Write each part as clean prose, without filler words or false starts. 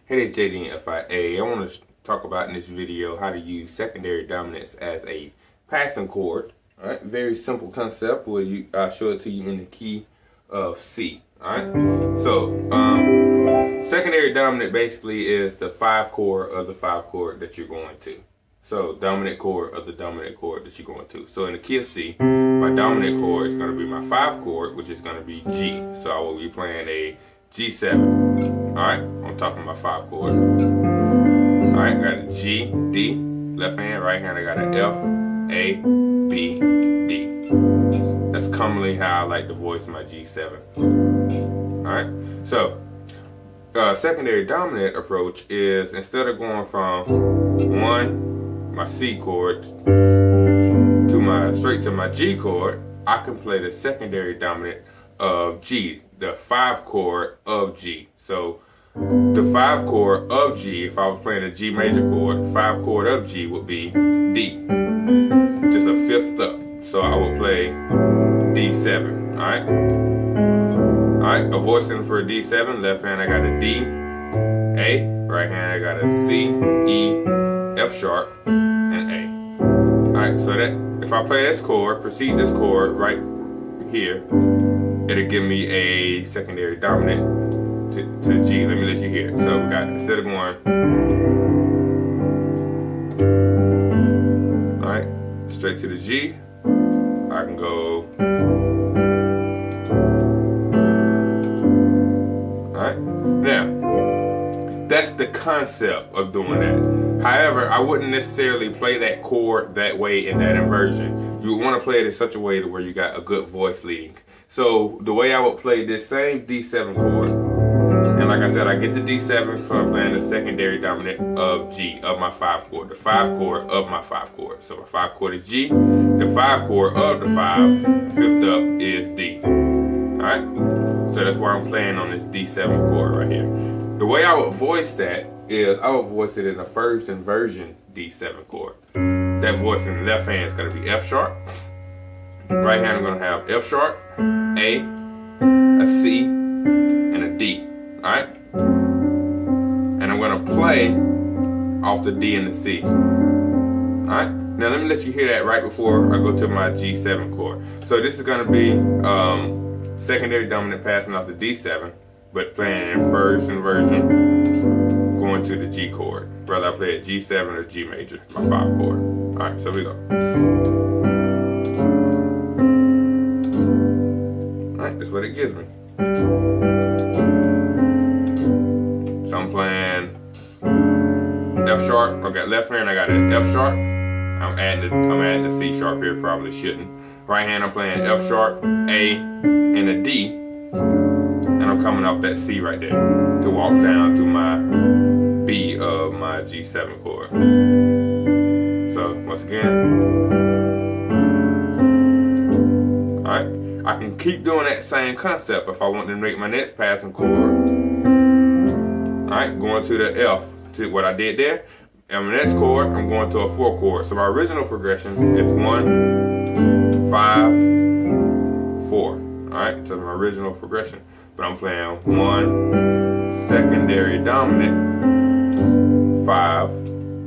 Hey, it's JD and FIA. I want to talk about in this video how to use secondary dominance as a passing chord. All right, very simple concept where I'll show it to you in the key of C. All right, so secondary dominant basically is the 5 chord of the 5 chord that you're going to. So dominant chord of the dominant chord that you're going to. So in the key of C, my dominant chord is going to be my 5 chord, which is going to be G. So I will be playing a G7. Alright, I'm talking about 5 chord. Alright, got a G, D, left hand, right hand, I got an F, A, B, D. That's commonly how I like to voice my G7. Alright, so secondary dominant approach is instead of going from my C chord to straight to my G chord, I can play the secondary dominant of G, the 5 chord of G. So the 5 chord of G, if I was playing a G major chord, 5 chord of G would be D, just a 5th up. So I would play D7. Alright? Alright, a voicing for a D7, left hand I got a D, A, right hand I got a C, E, F sharp, and A. Alright, so that if I play this chord, proceed this chord right here, it'll give me a secondary dominant to G. Let me let you hear it. So we got, instead of going, alright, straight to the G, I can go, alright. Now, that's the concept of doing that. However, I wouldn't necessarily play that chord that way in that inversion. You would want to play it in such a way to where you got a good voice leading. So the way I would play this same D7 chord, and like I said, I get the D7 from playing the secondary dominant of G, of my 5 chord, the 5 chord of my 5 chord. So my 5 chord is G, the 5 chord of the 5th up is D. Alright? So that's why I'm playing on this D7 chord right here. The way I would voice that is I would voice it in the first inversion D7 chord. That voice in the left hand is going to be F sharp. Right hand I'm going to have F sharp, A, a C, and a D. Alright? And I'm going to play off the D and the C. Alright? Now let me let you hear that right before I go to my G7 chord. So this is going to be secondary dominant passing off the D7, but playing in first inversion, going to the G chord. Whether I play a G7 or G major, my 5 chord. Alright, so we go. Alright, that's what it gives me. So I'm playing F sharp. I got left hand, I got an F sharp. I'm adding the C sharp here, probably shouldn't. Right hand I'm playing F sharp, A, and a D. And I'm coming off that C right there to walk down to my B of my G7 chord. So once again, alright, I can keep doing that same concept if I want to make my next passing chord. Alright, going to the F, to what I did there. And my next chord, I'm going to a 4 chord. So my original progression is 1, 5, 4. Alright, so my original progression. But I'm playing 1, secondary dominant, 5.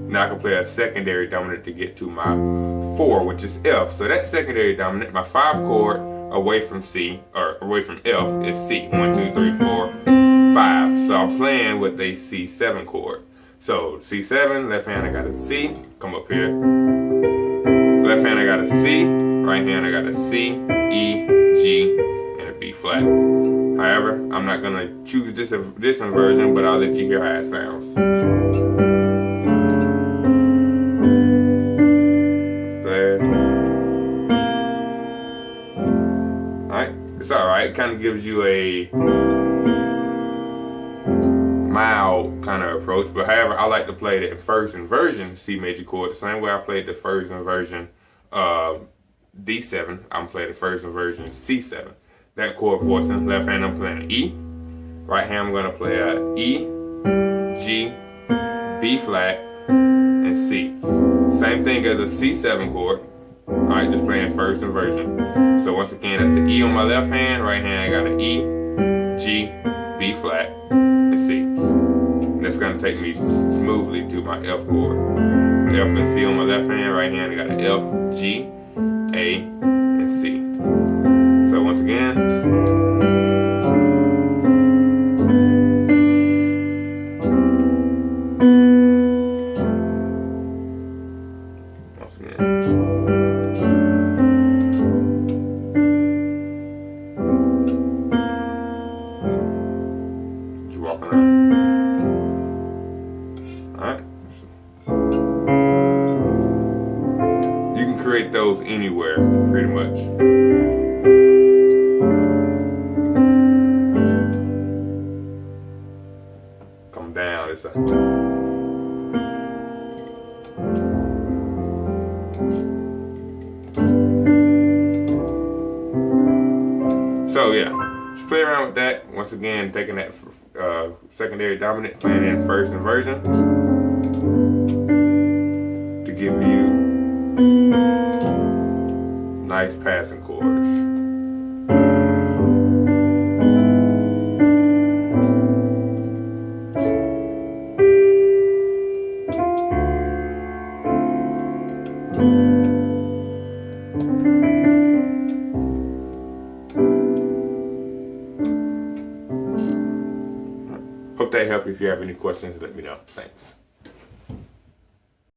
Now I can play a secondary dominant to get to my 4, which is F. So that secondary dominant, my 5 chord away from C, or away from F, is C. 1, 2, 3, 4, 5. So I'm playing with a C7 chord. So C7, left hand I got a C, come up here. Left hand I got a C, right hand I got a C, E, G, and a B flat. However, I'm not gonna choose this inversion, but I'll let you hear how it sounds. There. Alright, it's alright. It kind of gives you a mild kind of approach, but however, I like to play the first inversion C major chord the same way I played the first inversion D7. I'm playing the first inversion C7. That chord voicing, left hand I'm playing an E, right hand I'm going to play a E, G, B flat, and C. Same thing as a C7 chord. Alright, just playing first inversion. So once again, that's the E on my left hand, right hand I got an E, G, B flat, and C. And that's going to take me smoothly to my F chord. F and C on my left hand, right hand I got an F, G, A, and C. So once again, just walking around. Alright. You can create those anywhere, pretty much. Come down, it's a so yeah, just play around with that. Once again, taking that secondary dominant, playing in first inversion to give you nice passing chords. Hope that helped. If you have any questions, let me know. Thanks.